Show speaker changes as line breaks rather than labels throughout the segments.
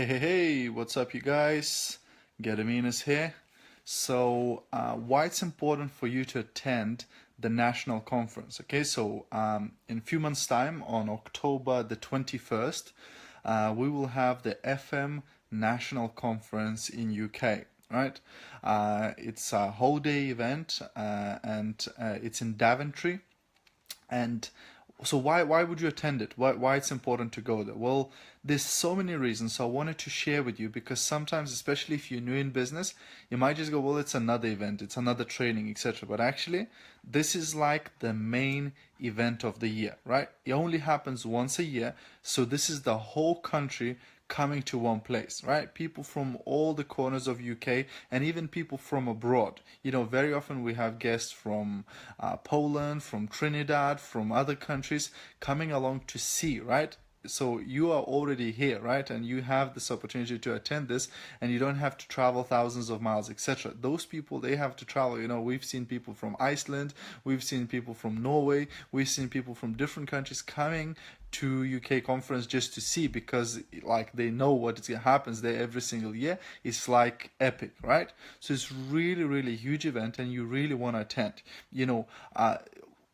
Hey, what's up, you guys? Gediminas here. Why it's important for you to attend the national conference? Okay, in a few months' time, on October the 21st, we will have the FM National Conference in UK. Right? It's a whole day event, and it's in Daventry. And so why would you attend it? Why it's important to go there? Well, there's so many reasons. So I wanted to share with you because sometimes, especially if you're new in business, you might just go, well, it's another event, it's another training, etc. But actually, this is like the main event of the year, right? It only happens once a year, so this is the whole country coming to one place, right? People from all the corners of UK and even people from abroad. Very often we have guests from Poland, from Trinidad, from other countries coming along to see, right? So you are already here, right? And you have this opportunity to attend this, and you don't have to travel thousands of miles, etc. Those people, they have to travel. We've seen people from Iceland, we've seen people from Norway, we've seen people from different countries coming to UK conference just to see, because like they know what happens there every single year. It's like epic, right? So it's really, really huge event, and you really want to attend.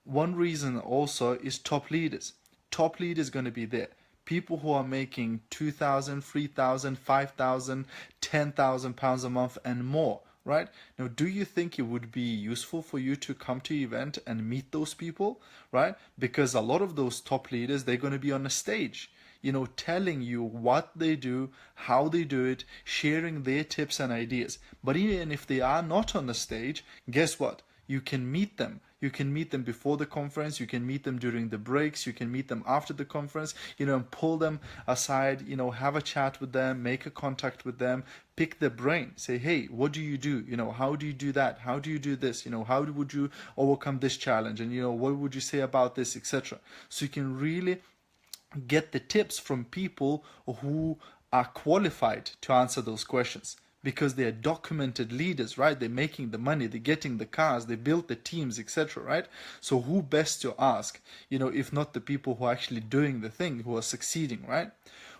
One reason also is top leaders. Top leaders going to be there. People who are making 2,000, 3,000, 5,000, 10,000 pounds a month and more, right? Now, do you think it would be useful for you to come to event and meet those people, right? Because a lot of those top leaders, they're going to be on a stage, telling you what they do, how they do it, sharing their tips and ideas. But even if they are not on the stage, guess what? You can meet them. You can meet them before the conference, you can meet them during the breaks, you can meet them after the conference, and pull them aside, have a chat with them, make a contact with them, pick their brain, say, hey, what do you do? How do you do that? How do you do this? How would you overcome this challenge? And, what would you say about this, etc. So you can really get the tips from people who are qualified to answer those questions, because they're documented leaders, right? They're making the money, they're getting the cars, they built the teams, etc., right? So who best to ask, if not the people who are actually doing the thing, who are succeeding, right?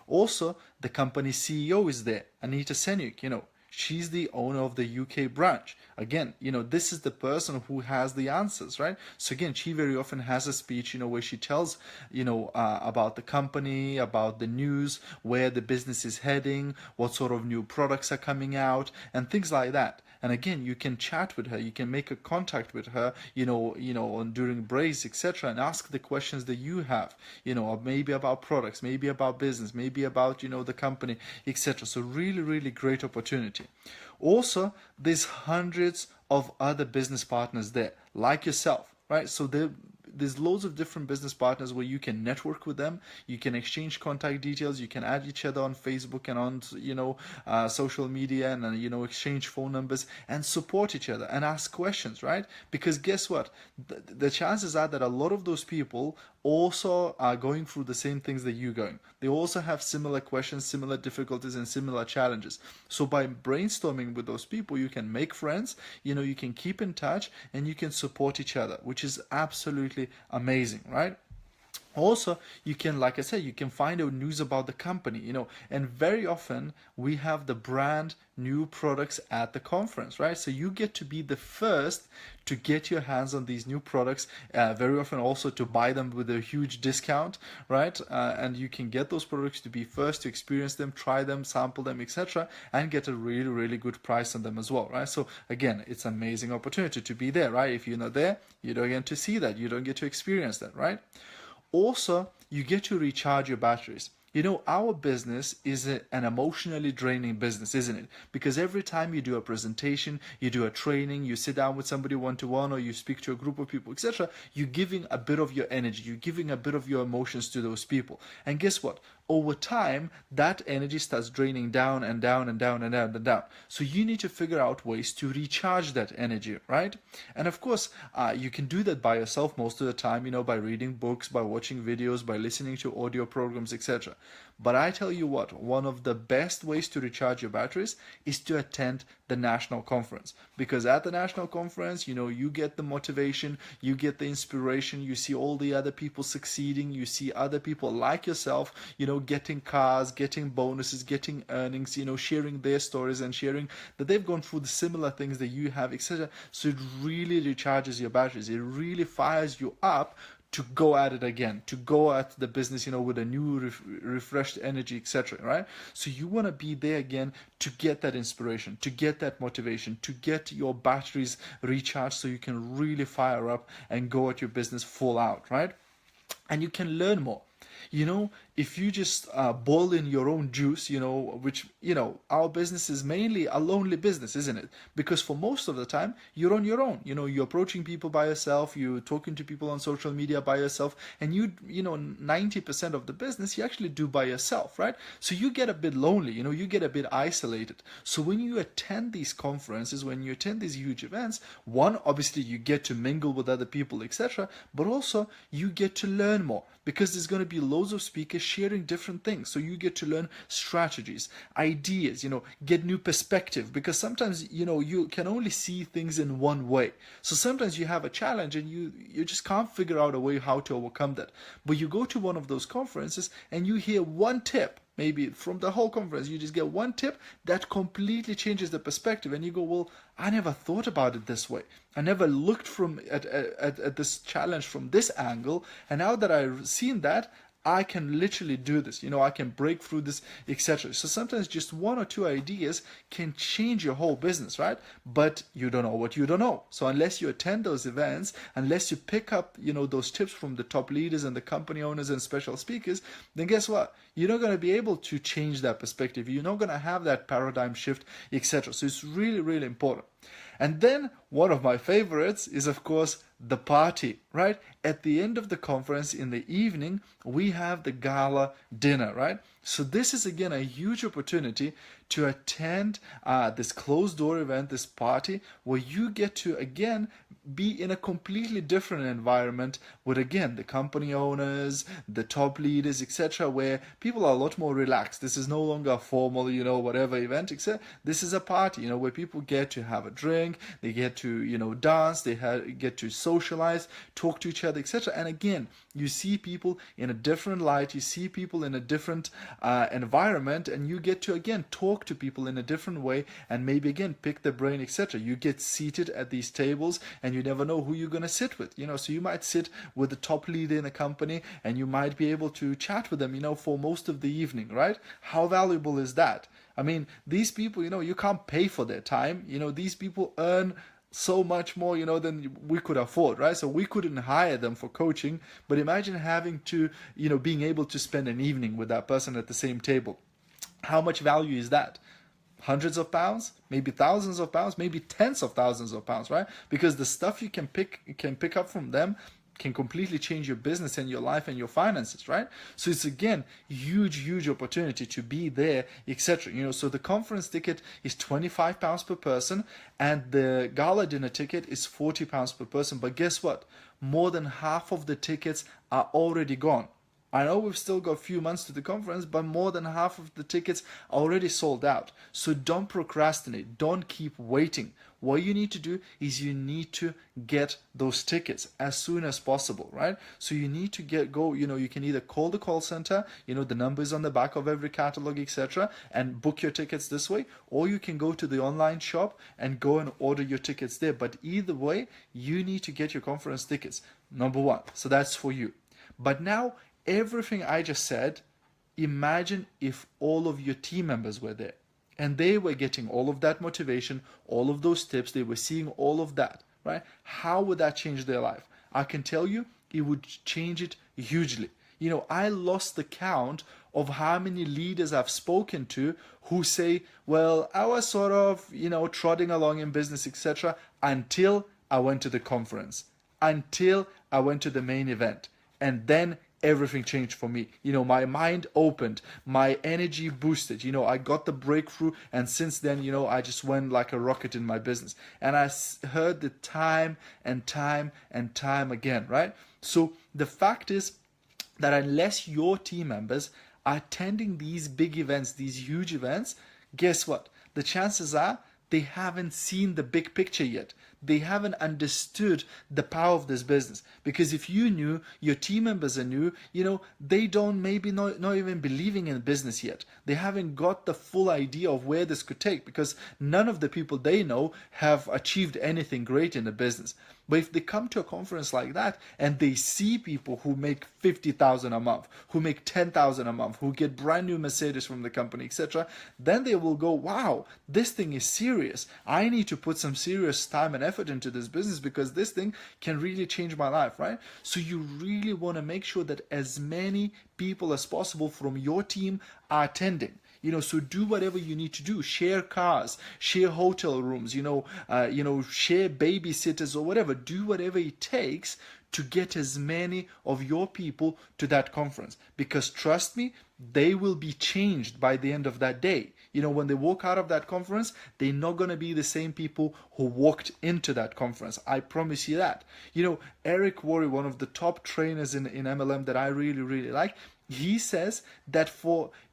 Also, the company CEO is there, Anita Senyuk, she's the owner of the UK branch. Again, this is the person who has the answers, right? So again, she very often has a speech, where she tells, about the company, about the news, where the business is heading, what sort of new products are coming out, and things like that. And again, you can chat with her, you can make a contact with her, during breaks, etc., and ask the questions that you have, maybe about products, maybe about business, maybe about, the company, etc. So really, really great opportunity. Also, there's hundreds of other business partners there, like yourself, right? So there's loads of different business partners where you can network with them, you can exchange contact details, you can add each other on Facebook and on social media, and exchange phone numbers and support each other and ask questions, right? Because guess what, the chances are that a lot of those people also are going through the same things that you're going. They also have similar questions, similar difficulties, and similar challenges. So by brainstorming with those people, you can make friends, you can keep in touch, and you can support each other, which is absolutely amazing, right? Also, you can, like I said, you can find out news about the company, and very often we have the brand new products at the conference, right? So you get to be the first to get your hands on these new products, very often also to buy them with a huge discount, right? And you can get those products to be first to experience them, try them, sample them, etc., and get a really, really good price on them as well, right? So again, it's an amazing opportunity to be there, right? If you're not there, you don't get to see that, you don't get to experience that, right? Also, you get to recharge your batteries. Our business is an emotionally draining business, isn't it? Because every time you do a presentation, you do a training, you sit down with somebody one-to-one, or you speak to a group of people, etc., you're giving a bit of your energy, you're giving a bit of your emotions to those people. And guess what? Over time, that energy starts draining down and down and down and down and down. So you need to figure out ways to recharge that energy, right? And of course, you can do that by yourself most of the time, by reading books, by watching videos, by listening to audio programs, etc. But I tell you what, one of the best ways to recharge your batteries is to attend the national conference. Because at the national conference, you get the motivation, you get the inspiration, you see all the other people succeeding, you see other people like yourself, getting cars, getting bonuses, getting earnings, sharing their stories and sharing that they've gone through the similar things that you have, etc. So it really recharges your batteries. It really fires you up to go at it again, to go at the business, with a new refreshed energy, etc. Right? So you want to be there again to get that inspiration, to get that motivation, to get your batteries recharged so you can really fire up and go at your business full out, right? And you can learn more. If you just boil in your own juice, which, our business is mainly a lonely business, isn't it? Because for most of the time, you're on your own. You're approaching people by yourself, you're talking to people on social media by yourself, and 90% of the business you actually do by yourself, right? So you get a bit lonely, you get a bit isolated. So when you attend these conferences, when you attend these huge events, one, obviously you get to mingle with other people, etc., but also you get to learn more because there's going to be loads of speakers sharing different things. So you get to learn strategies, ideas, get new perspective, because sometimes, you can only see things in one way. So sometimes you have a challenge and you just can't figure out a way how to overcome that. But you go to one of those conferences and you hear one tip, maybe from the whole conference, you just get one tip that completely changes the perspective, and you go, well, I never thought about it this way. I never looked at this challenge from this angle, and now that I've seen that, I can literally do this, I can break through this, etc. So sometimes just one or two ideas can change your whole business, right? But you don't know what you don't know. So unless you attend those events, unless you pick up, those tips from the top leaders and the company owners and special speakers, then guess what? You're not going to be able to change that perspective. You're not going to have that paradigm shift, etc. So it's really, really important. And then one of my favorites is, of course, the party, right? At the end of the conference in the evening, we have the gala dinner, right? So this is, again, a huge opportunity to attend this closed door event, this party, where you get to, again, be in a completely different environment with, again, the company owners, the top leaders, etc., where people are a lot more relaxed. This is no longer a formal, whatever event, except this is a party, where people get to have a drink, they get to, dance, they get to socialize, talk to each other, etc. And again, you see people in a different light, you see people in a different environment, and you get to, again, talk to people in a different way and maybe, again, pick their brain, etc. You get seated at these tables and you never know who you're going to sit with, so you might sit with the top leader in a company and you might be able to chat with them, for most of the evening, right? How valuable is that? I mean, these people, you can't pay for their time. These people earn so much more, than we could afford, right? So we couldn't hire them for coaching, but imagine having to, being able to spend an evening with that person at the same table. How much value is that? Hundreds of pounds, maybe thousands of pounds, maybe tens of thousands of pounds, right? Because the stuff you can pick up from them can completely change your business and your life and your finances, right? So it's, again, huge opportunity to be there, etc. So the conference ticket is £25 per person and the gala dinner ticket is £40 per person. But guess what? More than half of the tickets are already gone. I know we've still got a few months to the conference, but more than half of the tickets are already sold out. So don't procrastinate. Don't keep waiting. What you need to do is you need to get those tickets as soon as possible, right? So you need to you can either call the call center, the number is on the back of every catalog, etc., and book your tickets this way, or you can go to the online shop and go and order your tickets there. But either way, you need to get your conference tickets, number one. So that's for you. But now, everything I just said, imagine if all of your team members were there and they were getting all of that motivation, all of those tips, they were seeing all of that, right? How would that change their life? I can tell you it would change it hugely. I lost the count of how many leaders I've spoken to who say, well, I was sort of, trotting along in business, etc., until I went to the conference, until I went to the main event. And then everything changed for me. My mind opened, my energy boosted, I got the breakthrough, and since then, I just went like a rocket in my business. And I heard it time and time and time again, right? So the fact is that unless your team members are attending these big events, these huge events, guess what? The chances are they haven't seen the big picture yet. They haven't understood the power of this business. Because if you knew, your team members are new, they don't maybe not even believing in business yet. They haven't got the full idea of where this could take, because none of the people they know have achieved anything great in the business. But if they come to a conference like that and they see people who make 50,000 a month, who make 10,000 a month, who get brand new Mercedes from the company, etc., then they will go, wow, this thing is serious. I need to put some serious time and effort into this business because this thing can really change my life, right? So you really want to make sure that as many people as possible from your team are attending. So do whatever you need to do. Share cars, share hotel rooms, share babysitters or whatever. Do whatever it takes to get as many of your people to that conference. Because trust me, they will be changed by the end of that day. When they walk out of that conference, they're not going to be the same people who walked into that conference. I promise you that. Eric Worre, one of the top trainers in MLM that I really, really like, he says that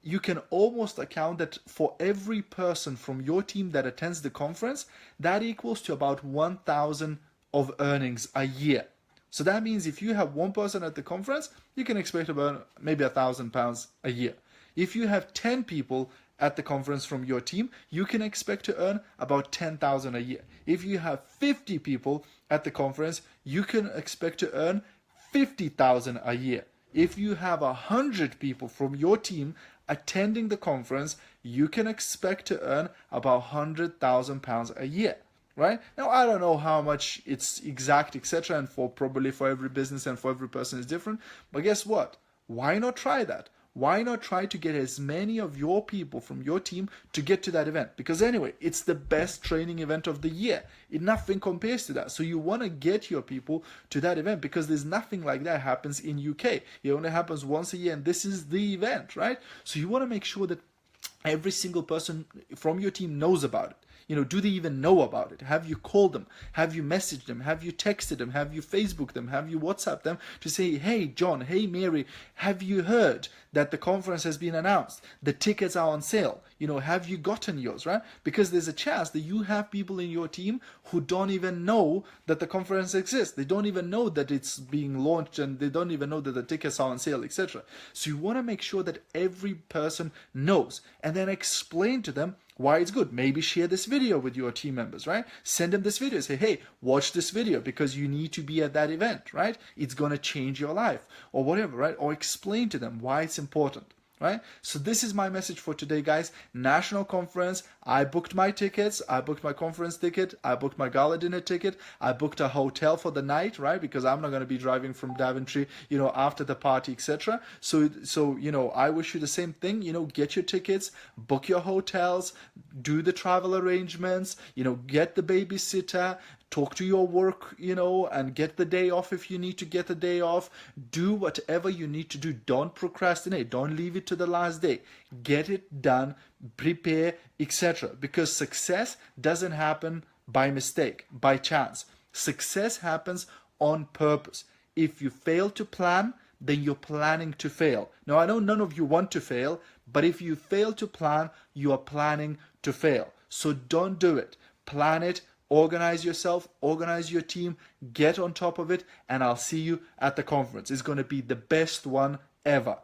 you can almost account that for every person from your team that attends the conference, that equals to about 1,000 of earnings a year. So that means if you have one person at the conference, you can expect about maybe £1,000 a year. If you have 10 people at the conference from your team, you can expect to earn about 10,000 a year. If you have 50 people at the conference, you can expect to earn 50,000 a year. If you have 100 people from your team attending the conference, you can expect to earn about £100,000 a year, right? Now, I don't know how much it's exact, etc., and probably for every business and for every person is different, but guess what? Why not try that? Why not try to get as many of your people from your team to get to that event? Because anyway, it's the best training event of the year. Nothing compares to that. So you want to get your people to that event because there's nothing like that happens in UK. It only happens once a year and this is the event, right? So you want to make sure that every single person from your team knows about it. Do they even know about it? Have you called them? Have you messaged them? Have you texted them? Have you Facebooked them? Have you WhatsApped them to say, hey, John, hey, Mary, have you heard that the conference has been announced? The tickets are on sale. Have you gotten yours, right? Because there's a chance that you have people in your team who don't even know that the conference exists. They don't even know that it's being launched and they don't even know that the tickets are on sale, etc. So you want to make sure that every person knows and then explain to them why it's good. Maybe share this video with your team members, right? Send them this video. Say, hey, watch this video because you need to be at that event, right? It's going to change your life or whatever, right? Or explain to them why it's important. Right? So this is my message for today, guys. National conference. I booked my tickets. I booked my conference ticket. I booked my gala dinner ticket. I booked a hotel for the night, right? Because I'm not going to be driving from Daventry, after the party, etc. So, I wish you the same thing. Get your tickets, book your hotels, do the travel arrangements, get the babysitter, talk to your work, and get the day off if you need to get the day off. Do whatever you need to do. Don't procrastinate. Don't leave it to the last day. Get it done, prepare, etc. Because success doesn't happen by mistake, by chance. Success happens on purpose. If you fail to plan, then you're planning to fail. Now, I know none of you want to fail, but if you fail to plan, you are planning to fail. So don't do it. Plan it. Organize yourself, organize your team, get on top of it, and I'll see you at the conference. It's going to be the best one ever.